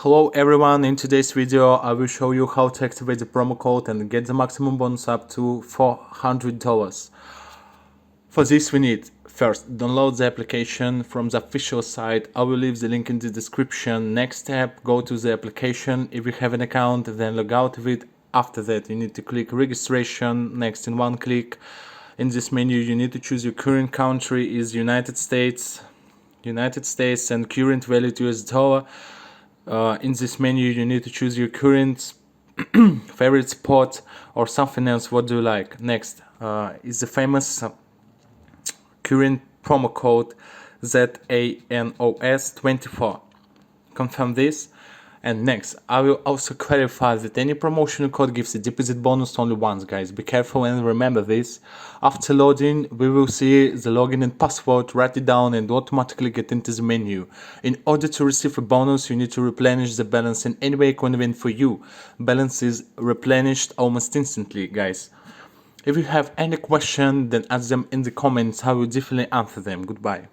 Hello everyone, in today's video I will show you how to activate the promo code and get the maximum bonus up to $400. For this we need first download the application from the official site. I will leave the link in the description. Next step, go to the application. If you have an account, then log out of it. After that you need to click registration. Next, in one click in this menu you need to choose your current country is United States and current value to US dollar. In this menu you need to choose your current favorite spot or something else. What do you like? Next is the famous current promo code ZANOS24. Confirm this. And next, I will also clarify that any promotional code gives a deposit bonus only once, guys. Be careful and remember this. After loading, we will see the login and password. Write it down and automatically get into the menu. In order to receive a bonus, you need to replenish the balance in any way convenient for you. Balance is replenished almost instantly, guys. If you have any question, then ask them in the comments. I will definitely answer them. Goodbye.